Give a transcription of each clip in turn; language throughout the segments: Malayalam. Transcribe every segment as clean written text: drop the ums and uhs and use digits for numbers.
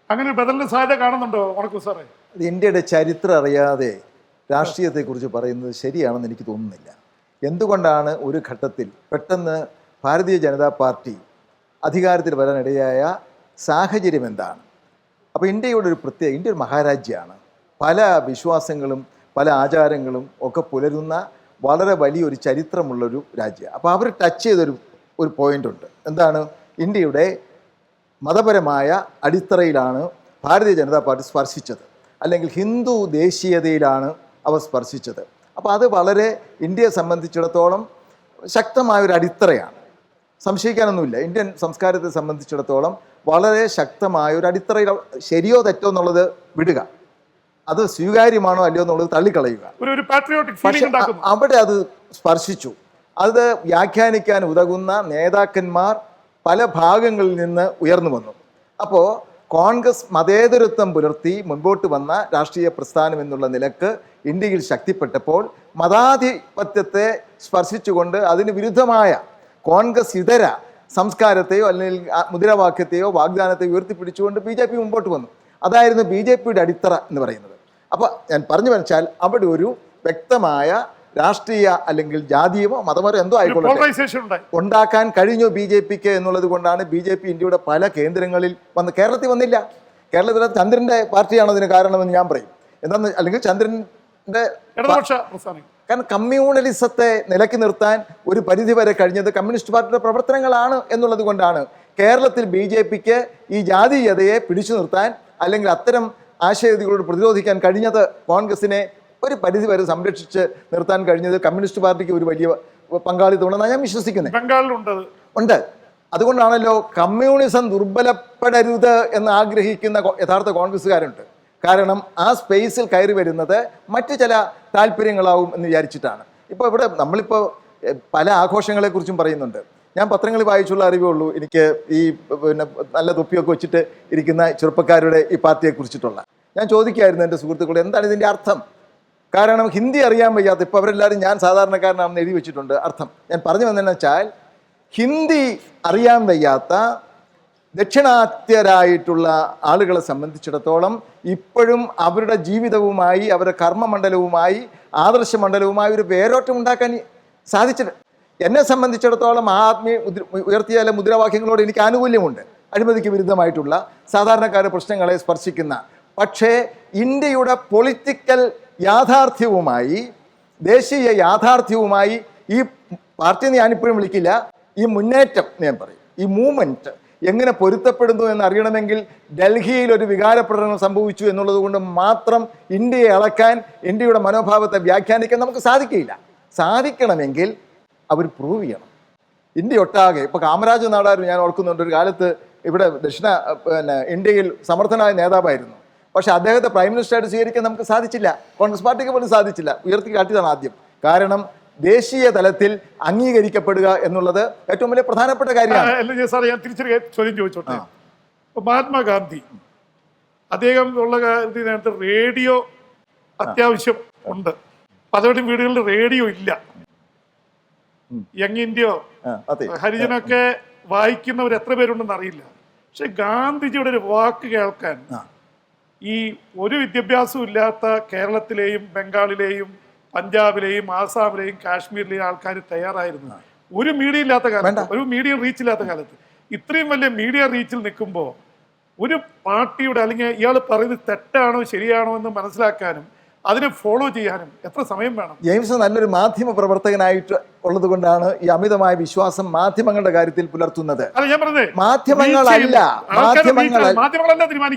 അങ്ങനെ ബദലിന് സാധ്യത കാണുന്നുണ്ടോ ഉണക്കു സാറേ? അത് ഇന്ത്യയുടെ ചരിത്രം അറിയാതെ രാഷ്ട്രീയത്തെക്കുറിച്ച് പറയുന്നത് ശരിയാണെന്ന് എനിക്ക് തോന്നുന്നില്ല. എന്തുകൊണ്ടാണ് ഒരു ഘട്ടത്തിൽ പെട്ടെന്ന് ഭാരതീയ ജനതാ പാർട്ടി അധികാരത്തിൽ വരാനിടയായ സാഹചര്യം എന്താണ്? അപ്പോൾ ഇന്ത്യയുടെ ഒരു ഇന്ത്യ ഒരു മഹാരാജ്യമാണ്. പല വിശ്വാസങ്ങളും പല ആചാരങ്ങളും ഒക്കെ പുലരുന്ന വളരെ വലിയൊരു ചരിത്രമുള്ളൊരു രാജ്യമാണ്. അപ്പോൾ അവർ ടച്ച് ചെയ്തൊരു പോയിൻ്റ് ഉണ്ട്. എന്താണ്? ഇന്ത്യയുടെ മതപരമായ അടിത്തറയിലാണ് ഭാരതീയ ജനതാ പാർട്ടി സ്പർശിച്ചത്, അല്ലെങ്കിൽ ഹിന്ദു ദേശീയതയിലാണ് അവർ സ്പർശിച്ചത്. അപ്പോൾ അത് വളരെ ഇന്ത്യയെ സംബന്ധിച്ചിടത്തോളം ശക്തമായൊരു അടിത്തറയാണ്, സംശയിക്കാനൊന്നുമില്ല. ഇന്ത്യൻ സംസ്കാരത്തെ സംബന്ധിച്ചിടത്തോളം വളരെ ശക്തമായൊരു അടിത്തറയിൽ, ശരിയോ തെറ്റോ എന്നുള്ളത് വിടുക, അത് സ്വീകാര്യമാണോ അല്ലയോ എന്നുള്ളത് തള്ളിക്കളയുക. പക്ഷെ അവിടെ അത് സ്പർശിച്ചു. അത് വ്യാഖ്യാനിക്കാൻ ഉതകുന്ന നേതാക്കന്മാർ പല ഭാഗങ്ങളിൽ നിന്ന് ഉയർന്നു വന്നു. അപ്പോൾ കോൺഗ്രസ് മതേതരത്വം പുലർത്തി മുൻപോട്ട് വന്ന രാഷ്ട്രീയ പ്രസ്ഥാനം എന്നുള്ള നിലക്ക് ഇന്ത്യയിൽ ശക്തിപ്പെട്ടപ്പോൾ മതാധിപത്യത്തെ സ്പർശിച്ചുകൊണ്ട് അതിന് വിരുദ്ധമായ കോൺഗ്രസ് ഇതര സംസ്കാരത്തെയോ അല്ലെങ്കിൽ മുദ്രാവാക്യത്തെയോ വാഗ്ദാനത്തെയോ ഉയർത്തിപ്പിടിച്ചുകൊണ്ട് BJP മുമ്പോട്ട് വന്നു. അതായിരുന്നു BJPയുടെ അടിത്തറ എന്ന് പറയുന്നത്. അപ്പോൾ ഞാൻ പറഞ്ഞു വെച്ചാൽ അവിടെ ഒരു വ്യക്തമായ രാഷ്ട്രീയ അല്ലെങ്കിൽ ജാതീയമോ മതമോ എന്തോ ആയിക്കോട്ടെ ഉണ്ടാക്കാൻ കഴിഞ്ഞു BJPക്ക് എന്നുള്ളത് കൊണ്ടാണ് BJP ഇന്ത്യയുടെ പല കേന്ദ്രങ്ങളിൽ കേരളത്തിൽ വന്നില്ല. കേരളത്തിലെ ചന്ദ്രൻ്റെ പാർട്ടിയാണ് അതിന് കാരണമെന്ന് ഞാൻ പറയും. എന്താണെന്ന്, അല്ലെങ്കിൽ ചന്ദ്രൻ്റെ കാരണം കമ്മ്യൂണലിസത്തെ നിലയ്ക്ക് നിർത്താൻ ഒരു പരിധി വരെ കഴിഞ്ഞത് കമ്മ്യൂണിസ്റ്റ് പാർട്ടിയുടെ പ്രവർത്തനങ്ങളാണ് എന്നുള്ളത് കൊണ്ടാണ് കേരളത്തിൽ BJPക്ക് ഈ ജാതീയതയെ പിടിച്ചു നിർത്താൻ അല്ലെങ്കിൽ അത്തരം ആശയഗതികളോട് പ്രതിരോധിക്കാൻ കഴിഞ്ഞത്, കോൺഗ്രസിനെ ഒരു പരിധി വരെ സംരക്ഷിച്ച് നിർത്താൻ കഴിഞ്ഞത് കമ്മ്യൂണിസ്റ്റ് പാർട്ടിക്ക് ഒരു വലിയ പങ്കാളിത്തമുണ്ടെന്നാണ് ഞാൻ വിശ്വസിക്കുന്നത്. ഉണ്ട്. അതുകൊണ്ടാണല്ലോ കമ്മ്യൂണിസം ദുർബലപ്പെടരുത് എന്ന് ആഗ്രഹിക്കുന്ന യഥാർത്ഥ കോൺഗ്രസ്സുകാരുണ്ട്. കാരണം ആ സ്പേസിൽ കയറി വരുന്നത് മറ്റു ചില താല്പര്യങ്ങളാവും എന്ന് വിചാരിച്ചിട്ടാണ്. ഇപ്പോൾ ഇവിടെ നമ്മളിപ്പോൾ പല ആഘോഷങ്ങളെക്കുറിച്ചും പറയുന്നുണ്ട്. ഞാൻ പത്രങ്ങളിൽ വായിച്ചുള്ള അറിവേ ഉള്ളൂ എനിക്ക് ഈ നല്ല തൊപ്പിയൊക്കെ വെച്ചിട്ട് ഇരിക്കുന്ന ചെറുപ്പക്കാരുടെ ഈ പാർട്ടിയെക്കുറിച്ചിട്ടുള്ള. ഞാൻ ചോദിക്കുകയായിരുന്നു എൻ്റെ സുഹൃത്തുക്കളോട്, എന്താണ് ഇതിൻ്റെ അർത്ഥം? കാരണം ഹിന്ദി അറിയാൻ വയ്യാത്ത, ഇപ്പോൾ അവരെല്ലാവരും ഞാൻ സാധാരണക്കാരനാണെന്ന് എഴുതി വെച്ചിട്ടുണ്ട് അർത്ഥം. ഞാൻ പറഞ്ഞു വന്നതെന്ന് വെച്ചാൽ, ഹിന്ദി അറിയാൻ വയ്യാത്ത ദക്ഷിണാത്യരായിട്ടുള്ള ആളുകളെ സംബന്ധിച്ചിടത്തോളം ഇപ്പോഴും അവരുടെ ജീവിതവുമായി, അവരുടെ കർമ്മമണ്ഡലവുമായി, ആദർശമണ്ഡലവുമായി ഒരു വേരോട്ടം ഉണ്ടാക്കാൻ സാധിച്ചിട്ട്, എന്നെ സംബന്ധിച്ചിടത്തോളം ആത്മീയ ഉയർത്തിയ ചില മുദ്രാവാക്യങ്ങളോട് എനിക്ക് ആനുകൂല്യമുണ്ട്. അഴിമതിക്ക് വിരുദ്ധമായിട്ടുള്ള സാധാരണക്കാരുടെ പ്രശ്നങ്ങളെ സ്പർശിക്കുന്ന, പക്ഷേ ഇന്ത്യയുടെ പൊളിറ്റിക്കൽ യാഥാർത്ഥ്യവുമായി, ദേശീയ യാഥാർത്ഥ്യവുമായി ഈ പാർട്ടിയെ ഞാനിപ്പോഴും വിളിക്കില്ല, ഈ മുന്നേറ്റം ഞാൻ പറയും, ഈ മൂവ്മെൻറ്റ് എങ്ങനെ പൊരുത്തപ്പെടുന്നു എന്നറിയണമെങ്കിൽ ഡൽഹിയിൽ ഒരു വികാരപ്രകടനം സംഭവിച്ചു എന്നുള്ളത് കൊണ്ട് മാത്രം ഇന്ത്യയെ അളക്കാൻ, ഇന്ത്യയുടെ മനോഭാവത്തെ വ്യാഖ്യാനിക്കാൻ നമുക്ക് സാധിക്കില്ല. സാധിക്കണമെങ്കിൽ അവർ പ്രൂവ് ചെയ്യണം. ഇന്ത്യ ഒട്ടാകെ, ഇപ്പോൾ കാമരാജ് നാടാർ ഞാൻ ഓർക്കുന്നുണ്ട്, ഒരു കാലത്ത് ഇവിടെ ഇന്ത്യയിൽ സമർത്ഥനായ നേതാവായിരുന്നു. പക്ഷെ അദ്ദേഹത്തെ പ്രൈം മിനിസ്റ്ററായിട്ട് സ്വീകരിക്കാൻ നമുക്ക് സാധിച്ചില്ല. കോൺഗ്രസ് പാർട്ടിക്ക് പോലും സാധിച്ചില്ല. ഉയർത്തി കാട്ടിയതാണ് ആദ്യം. കാരണം ദേശീയ തലത്തിൽ അംഗീകരിക്കപ്പെടുക എന്നുള്ളത് ഏറ്റവും വലിയ പ്രധാനപ്പെട്ട കാര്യമാണ്. സാറേ, ഞാൻ തിരിച്ചൊരു ചോദ്യം ചോദിച്ചോട്ടെ. മഹാത്മാഗാന്ധി അദ്ദേഹം ഉള്ള കാര്യത്തിനകത്ത് റേഡിയോ അത്യാവശ്യം ഉണ്ട്. പലരുടെയും വീടുകളിൽ റേഡിയോ ഇല്ല. യങ് ഇന്ത്യയോ ഹരിജനൊക്കെ വായിക്കുന്നവർ എത്ര പേരുണ്ടെന്ന് അറിയില്ല. പക്ഷെ ഗാന്ധിജിയുടെ ഒരു വാക്ക് കേൾക്കാൻ ഈ ഒരു വിദ്യാഭ്യാസവും ഇല്ലാത്ത കേരളത്തിലെയും ബംഗാളിലെയും പഞ്ചാബിലെയും ആസാമിലെയും കാശ്മീരിലെയും ആൾക്കാർ തയ്യാറായിരുന്നു. ഒരു മീഡിയ ഇല്ലാത്ത കാലത്ത്, ഒരു മീഡിയ റീച്ച് ഇല്ലാത്ത കാലത്ത് ഇത്രയും വലിയ മീഡിയ റീച്ചിൽ നിൽക്കുമ്പോൾ ഒരു പാർട്ടിയുടെ, അല്ലെങ്കിൽ ഇയാൾ പറയുന്നത് തെറ്റാണോ ശരിയാണോ എന്ന് മനസ്സിലാക്കാനും അതിനെ ഫോളോ ചെയ്യാനും എത്ര സമയം വേണം? ജെയിംസ് നല്ലൊരു മാധ്യമ പ്രവർത്തകനായിട്ട് ഉള്ളത് കൊണ്ടാണ് ഈ അമിതമായ വിശ്വാസം മാധ്യമങ്ങളുടെ കാര്യത്തിൽ പുലർത്തുന്നത്. മാധ്യമങ്ങളല്ല,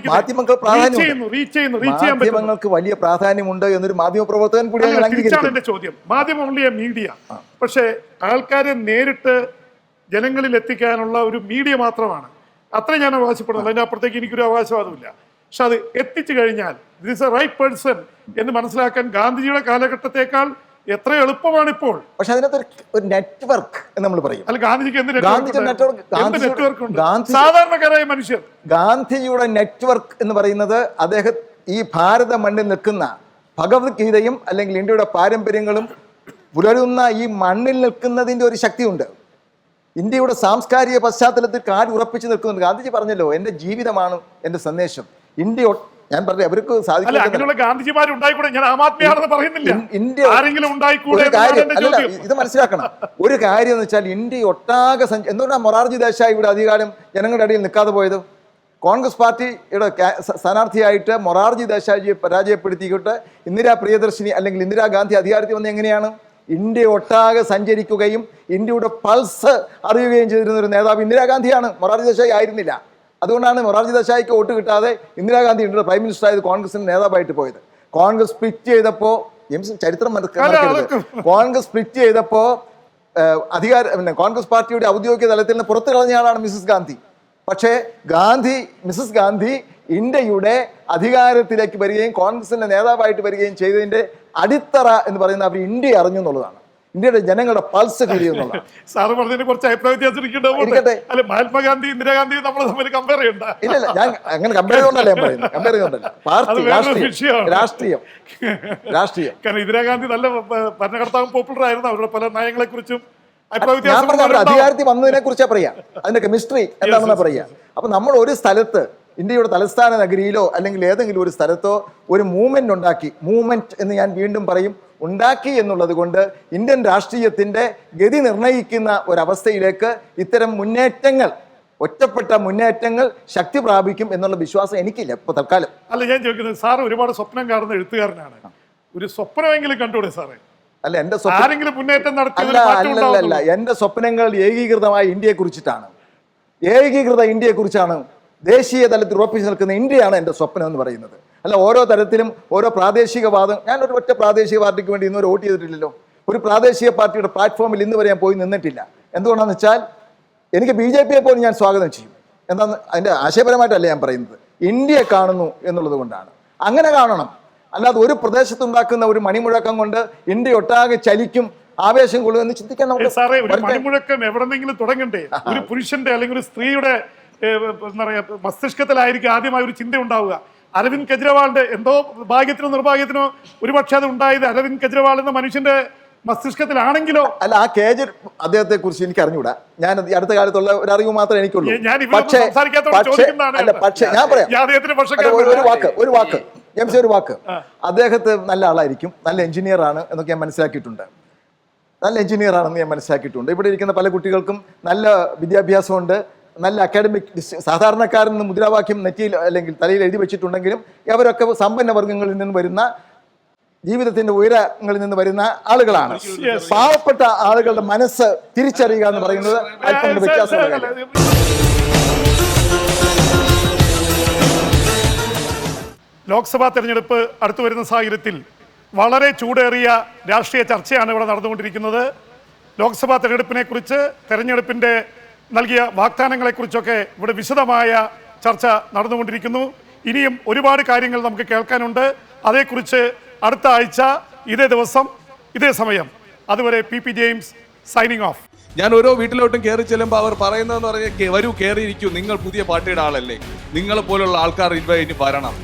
മാധ്യമങ്ങൾക്ക് വലിയ പ്രാധാന്യമുണ്ട് എന്നൊരു മാധ്യമ പ്രവർത്തകൻ കൂടിയാണ് എന്റെ ചോദ്യം. മാധ്യമമുള്ള മീഡിയ, പക്ഷെ ആൾക്കാരെ നേരിട്ട് ജനങ്ങളിൽ എത്തിക്കാനുള്ള ഒരു മീഡിയ മാത്രമാണ്. അത്ര ഞാൻ അവകാശപ്പെടുന്നത്. അതിന്റെ അപ്പുറത്തേക്ക് എനിക്കൊരു അവകാശവാദമില്ല. പക്ഷെ അത് എത്തിച്ചു കഴിഞ്ഞാൽ ദിസ് എ റൈറ്റ് പേഴ്സൺ എന്ന് മനസ്സിലാക്കാൻ ഗാന്ധിജിയുടെ കാലഘട്ടത്തെക്കാൾ എത്ര എളുപ്പമാണ് ഇപ്പോൾ. പക്ഷെ അതിനകത്ത് ഒരു നെറ്റ്വർക്ക് എന്ന് നമ്മൾ പറയും. അല്ല, ഗാന്ധിജിക്ക് എന്ത് നെറ്റ്വർക്ക് ഉണ്ട്? സാധാരണക്കാരായ മനുഷ്യർ. ഗാന്ധിജിയുടെ നെറ്റ്വർക്ക് എന്ന് പറയുന്നത് അദ്ദേഹം ഈ ഭാരത മണ്ണിൽ നിൽക്കുന്ന ഭഗവത്ഗീതയും അല്ലെങ്കിൽ ഇന്ത്യയുടെ പാരമ്പര്യങ്ങളും പുലരുന്ന ഈ മണ്ണിൽ നിൽക്കുന്നതിൻ്റെ ഒരു ശക്തിയുണ്ട്. ഇന്ത്യയുടെ സാംസ്കാരിക പശ്ചാത്തലത്തിൽ കാൽ ഉറപ്പിച്ച് നിൽക്കുന്നുണ്ട്. ഗാന്ധിജി പറഞ്ഞല്ലോ, എൻ്റെ ജീവിതമാണ് എൻ്റെ സന്ദേശം. ഇന്ത്യ ഞാൻ പറഞ്ഞു അവർക്ക് അല്ല സാധിക്കില്ല. അങ്ങനെയുള്ള ഗാന്ധിജിമാർ ഉണ്ടായിക്കൂടെ? ഞാൻ ആം ആദ്മിയാണെന്ന് പറയുന്നില്ല. ഇന്ത്യ ആരെങ്കിലും ഉണ്ടായിക്കൂടെ ഒരു കാര്യം എന്നാണ് അല്ല, എന്റെ ചോദ്യം. ഇത് മനസ്സിലാക്കണം. ഒരു കാര്യം എന്ന് വെച്ചാൽ ഇന്ത്യ ഒട്ടാകെ എന്തുകൊണ്ടാണ് മൊറാർജി ദേശായി ഇവിടെ അധികാരം ജനങ്ങളുടെ ഇടയിൽ നിൽക്കാതെ പോയത്? കോൺഗ്രസ് പാർട്ടിയുടെ സ്ഥാനാർത്ഥിയായിട്ട് മൊറാർജി ദേശായിയെ പരാജയപ്പെടുത്തിയിട്ട് ഇന്ദിരാ പ്രിയദർശിനി അല്ലെങ്കിൽ ഇന്ദിരാഗാന്ധി അധികാരത്തിൽ വന്നത് എങ്ങനെയാണ്? ഇന്ത്യ ഒട്ടാകെ സഞ്ചരിക്കുകയും ഇന്ത്യയുടെ പൾസ് അറിയുകയും ചെയ്തിരുന്ന ഒരു നേതാവ് ഇന്ദിരാഗാന്ധിയാണ്, മൊറാർജി ദേശായി ആയിരുന്നില്ല. അതുകൊണ്ടാണ് മൊറാർജി ദേശായിക്ക് വോട്ട് കിട്ടാതെ ഇന്ദിരാഗാന്ധി ഇന്ത്യയുടെ പ്രൈം മിനിസ്റ്റർ ആയത്, കോൺഗ്രസിന്റെ നേതാവായിട്ട് പോയത്. കോൺഗ്രസ് സ്പ്ലിറ്റ് ചെയ്തപ്പോൾ ചരിത്രം മറക്കരുത്. കോൺഗ്രസ് സ്പ്ലിറ്റ് ചെയ്തപ്പോൾ കോൺഗ്രസ് പാർട്ടിയുടെ ഔദ്യോഗിക തലത്തിൽ നിന്ന് പുറത്തു കളഞ്ഞയാളാണ് മിസസ് ഗാന്ധി. പക്ഷേ മിസസ് ഗാന്ധി ഇന്ത്യയുടെ അധികാരത്തിലേക്ക് വരികയും കോൺഗ്രസിന്റെ നേതാവായിട്ട് വരികയും ചെയ്തതിന്റെ അടിത്തറ എന്ന് പറയുന്ന അവർ ഇന്ത്യ അറിഞ്ഞു എന്നുള്ളതാണ്. ഇന്ത്യയുടെ ജനങ്ങളുടെ പൾസ് ഫീൽ ചെയ്യുന്നതാണ്. സാറ് പറഞ്ഞതിന് കുറച്ച് അഭിപ്രായ വ്യത്യാസം ഇരിക്കട്ടെ. അല്ലെ, മഹാത്മാഗാന്ധി ഇന്ദിരാഗാന്ധി നമ്മൾ തമ്മിൽ കമ്പയർ ചെയ്യണ്ട. ഇല്ല ഞാൻ അങ്ങനെ കമ്പയർ ചെയ്തോണ്ടല്ല ഞാൻ പറയുന്നത്. കമ്പയർ ചെയ്തോണ്ടല്ല. പാർട്ടി രാഷ്ട്രീയം കാരണം ഇന്ദിരാഗാന്ധി നല്ല ഭരണകർത്താവും പോപ്പുലർ ആയിരുന്നു. അവരുടെ പല നയങ്ങളെ കുറിച്ചും ഞാൻ പറഞ്ഞ അവരുടെ അധികാരത്തിൽ വന്നതിനെ കുറിച്ചാ പറയാ, അതിന്റെ കെമിസ്ട്രി എന്താണെന്ന് പറയാ. അപ്പൊ നമ്മൾ ഒരു സ്ഥലത്ത് ഇന്ത്യയുടെ തലസ്ഥാന നഗരിയിലോ അല്ലെങ്കിൽ ഏതെങ്കിലും ഒരു സ്ഥലത്തോ ഒരു മൂവ്മെന്റ് ഉണ്ടാക്കി, മൂവ്മെന്റ് എന്ന് ഞാൻ വീണ്ടും പറയും, ഉണ്ടാക്കി എന്നുള്ളത് കൊണ്ട് ഇന്ത്യൻ രാഷ്ട്രീയത്തിന്റെ ഗതി നിർണ്ണയിക്കുന്ന ഒരവസ്ഥയിലേക്ക് ഇത്തരം മുന്നേറ്റങ്ങൾ, ഒറ്റപ്പെട്ട മുന്നേറ്റങ്ങൾ ശക്തി പ്രാപിക്കും എന്നുള്ള വിശ്വാസം എനിക്കില്ല ഇപ്പൊ തൽക്കാലം. അല്ല ഞാൻ ചോദിക്കുന്നത്, സാർ ഒരുപാട് സ്വപ്നം കാണുന്ന എഴുത്തുകാരനാണ്, ഒരു സ്വപ്നമെങ്കിലും കണ്ടുകൂടെ സാറേ? അല്ല എന്റെ ആരെങ്കിലും മുന്നേറ്റം അല്ല എന്റെ സ്വപ്നങ്ങൾ ഏകീകൃതമായ ഇന്ത്യയെ കുറിച്ചിട്ടാണ്. ഏകീകൃത ഇന്ത്യയെ കുറിച്ചാണ്. ദേശീയ തലത്തിൽ ഉറപ്പിച്ചു നിൽക്കുന്ന ഇന്ത്യയാണ് എൻ്റെ സ്വപ്നം എന്ന് പറയുന്നത്. അല്ല ഓരോ തരത്തിലും ഓരോ പ്രാദേശികവാദം. ഞാൻ ഒരു ഒറ്റ പ്രാദേശിക പാർട്ടിക്ക് വേണ്ടി ഇന്നുവരെ വോട്ട് ചെയ്തിട്ടില്ലല്ലോ. ഒരു പ്രാദേശിക പാർട്ടിയുടെ പ്ലാറ്റ്ഫോമിൽ ഇന്ന് വരെ ഞാൻ പോയി നിന്നിട്ടില്ല. എന്തുകൊണ്ടാണെന്ന് വെച്ചാൽ എനിക്ക് BJP പോലും ഞാൻ സ്വാഗതം ചെയ്യും. എന്താന്ന് അതിൻ്റെ ആശയപരമായിട്ടല്ല ഞാൻ പറയുന്നത്, ഇന്ത്യയെ കാണുന്നു എന്നുള്ളത് കൊണ്ടാണ്. അങ്ങനെ കാണണം. അല്ലാതെ ഒരു പ്രദേശത്തുണ്ടാക്കുന്ന ഒരു മണിമുഴക്കം കൊണ്ട് ഇന്ത്യ ഒട്ടാകെ ചലിക്കും, ആവേശം കൊള്ളും എന്ന് ചിന്തിക്കാൻ നമുക്ക്. സാറേ ഒരു മണിമുഴക്കം എവിടെന്നെങ്കിലും തുടങ്ങണ്ടേ? ഒരു പുരുഷന്റെ അല്ലെങ്കിൽ ഒരു സ്ത്രീയുടെ എന്താ പറയാ മസ്തിഷ്കത്തിലായിരിക്കും ആദ്യമായി ഒരു ചിന്ത ഉണ്ടാവുക. അരവിന്ദ് കെജ്രിവാളിന്റെ എന്തോ ഭാഗ്യത്തിനോ നിർഭാഗ്യത്തിനോ ഒരുപക്ഷെ അത് ഉണ്ടായത് അരവിന്ദ് കെജ്രിവാൾ എന്ന മനുഷ്യന്റെ മസ്തിഷ്കത്തിലാണെങ്കിലോ. അല്ല ആ അദ്ദേഹത്തെ കുറിച്ച് എനിക്ക് അറിഞ്ഞൂടാ. ഞാൻ അടുത്ത കാലത്തുള്ള ഒരു അറിവ് മാത്രമേ എനിക്കുള്ളൂ. പക്ഷേ ഞാൻ പറയാം ഒരു വാക്ക് ഒരു വാക്ക്. അദ്ദേഹത്തെ നല്ല ആളായിരിക്കും, നല്ല എഞ്ചിനീയർ ആണ് എന്നൊക്കെ ഞാൻ മനസ്സിലാക്കിയിട്ടുണ്ട്. നല്ല എഞ്ചിനീയർ ആണെന്ന് ഞാൻ മനസ്സിലാക്കിയിട്ടുണ്ട്. ഇവിടെ ഇരിക്കുന്ന പല കുട്ടികൾക്കും നല്ല വിദ്യാഭ്യാസമുണ്ട്, നല്ല അക്കാഡമിക്. സാധാരണക്കാരൻ മുദ്രാവാക്യം നെറ്റിയിൽ അല്ലെങ്കിൽ തലയിൽ എഴുതി വെച്ചിട്ടുണ്ടെങ്കിലും അവരൊക്കെ സമ്പന്ന വർഗ്ഗങ്ങളിൽ നിന്ന് വരുന്ന, ജീവിതത്തിന്റെ ഉയരങ്ങളിൽ നിന്ന് വരുന്ന ആളുകളാണ്. പാവപ്പെട്ട ആളുകളുടെ മനസ്സ് തിരിച്ചറിയുക എന്ന് പറയുന്നത് അല്പം വ്യത്യാസമുള്ള കാര്യം. ലോക്സഭാ തെരഞ്ഞെടുപ്പ് അടുത്തു വരുന്ന സാഹചര്യത്തിൽ വളരെ ചൂടേറിയ രാഷ്ട്രീയ ചർച്ചയാണ് ഇവിടെ നടന്നുകൊണ്ടിരിക്കുന്നത്. ലോക്സഭാ തെരഞ്ഞെടുപ്പിനെ കുറിച്ച്, തെരഞ്ഞെടുപ്പിന്റെ നൽകിയ വാഗ്ദാനങ്ങളെക്കുറിച്ചൊക്കെ ഇവിടെ വിശദമായ ചർച്ച നടന്നുകൊണ്ടിരിക്കുന്നു. ഇനിയും ഒരുപാട് കാര്യങ്ങൾ നമുക്ക് കേൾക്കാനുണ്ട്. അതേക്കുറിച്ച് അടുത്ത ആഴ്ച ഇതേ ദിവസം ഇതേ സമയം. അതുവരെ PP ജെയിംസ് സൈനിങ് ഓഫ്. ഞാൻ ഓരോ വീട്ടിലോട്ടും കയറി ചെല്ലുമ്പോൾ അവർ പറയുന്നതെന്ന് പറഞ്ഞാൽ, വരൂ കയറിയിരിക്കൂ, നിങ്ങൾ പുതിയ പാർട്ടിയുടെ ആളല്ലേ, നിങ്ങളെ പോലുള്ള ആൾക്കാർ ഇനി വരണം.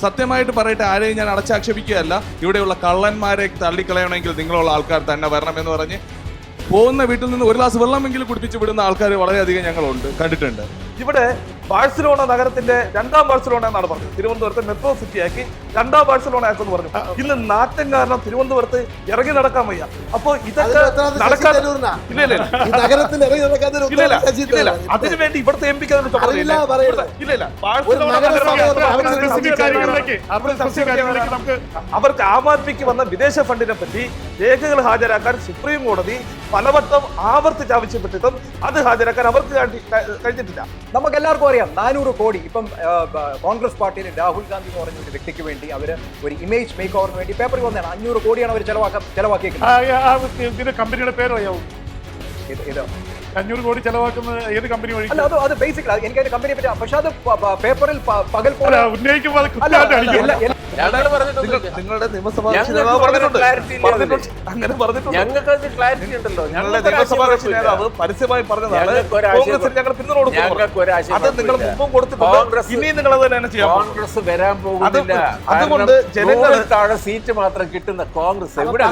സത്യമായിട്ട് പറയട്ടെ, ആരെയും ഞാൻ അടച്ചാക്ഷേപിക്കുകയല്ല. ഇവിടെയുള്ള കള്ളന്മാരെ തള്ളിക്കളയണമെങ്കിൽ നിങ്ങളുള്ള ആൾക്കാർ തന്നെ വരണമെന്ന് പറഞ്ഞ് പോകുന്ന വീട്ടിൽ നിന്ന് ഒരു ഗ്ലാസ് വെള്ളമെങ്കിലും കുടിപ്പിച്ച് വിടുന്ന ആൾക്കാർ വളരെയധികം ഞങ്ങളുണ്ട്, കണ്ടിട്ടുണ്ട്. ഇവിടെ ബാഴ്സലോണ നഗരത്തിന്റെ 2ാം ബാഴ്സലോണ എന്നാണ് പറഞ്ഞത്. തിരുവനന്തപുരത്തെ മെട്രോ സിറ്റി ആക്കി 2ാം ബാഴ്സലോണ ആക്കുമെന്ന് പറഞ്ഞു. ഇന്ന് നാറ്റം കാരണം തിരുവനന്തപുരത്ത് ഇറങ്ങി നടക്കാൻ വയ്യ. അപ്പൊ ഇതൊക്കെ നടക്കാൻ അതിനുവേണ്ടി ഇവിടുത്തെ MP അവർക്ക് ആം ആദ്മിക്ക് വന്ന വിദേശ ഫണ്ടിനെ പറ്റി രേഖകൾ ഹാജരാക്കാൻ സുപ്രീം കോടതി പലവട്ടം ആവർത്തിച്ച് ആവശ്യപ്പെട്ടിട്ടും അത് ഹാജരാക്കാൻ അവർക്ക് കഴിഞ്ഞിട്ടില്ല. നമുക്ക് എല്ലാവർക്കും അറിയാം 400 കോടി ഇപ്പം കോൺഗ്രസ് പാർട്ടിയിൽ രാഹുൽ ഗാന്ധി എന്ന് പറഞ്ഞ ഒരു വ്യക്തിക്ക് വേണ്ടി അവർ ഒരു ഇമേജ് മേക്ക് ഓവറിന് വേണ്ടി പേപ്പറിൽ വന്നതാണ്. 500 കോടിയാണ് അവർ ചെലവാക്കിയേക്കുന്നത്. കമ്പനിയുടെ പേരറിയാവും? 500 കോടി ചെലവാക്കുന്ന ഏത് കമ്പനി വഴി? അല്ല അത് ബേസിക്കലി എനിക്ക് അതിന്റെ കമ്പനിയെ പറ്റി, പക്ഷെ അത് പേപ്പറിൽ പകൽ ഉന്നയിക്കുമ്പോൾ നിങ്ങളുടെ നിയമസഭാ അങ്ങനെ പറഞ്ഞിട്ടുണ്ട്. ഞങ്ങൾക്ക് ക്ലാരിറ്റി ഉണ്ടല്ലോ. നിയമസഭാ കക്ഷി നേതാവ് പരസ്യമായി പറഞ്ഞതാണ് കോൺഗ്രസിന് ഞങ്ങൾ പിന്തുണ കൊടുക്കും. അത് നിങ്ങൾ മുമ്പും കൊടുത്തിട്ടുണ്ട്, ഇനിയും നിങ്ങൾ അത് തന്നെ ചെയ്യാം. കോൺഗ്രസ് വരാൻ പോകുന്നില്ല. അതുകൊണ്ട് ജനങ്ങൾ താഴെ സീറ്റ് മാത്രം കിട്ടുന്ന കോൺഗ്രസ് എവിടെ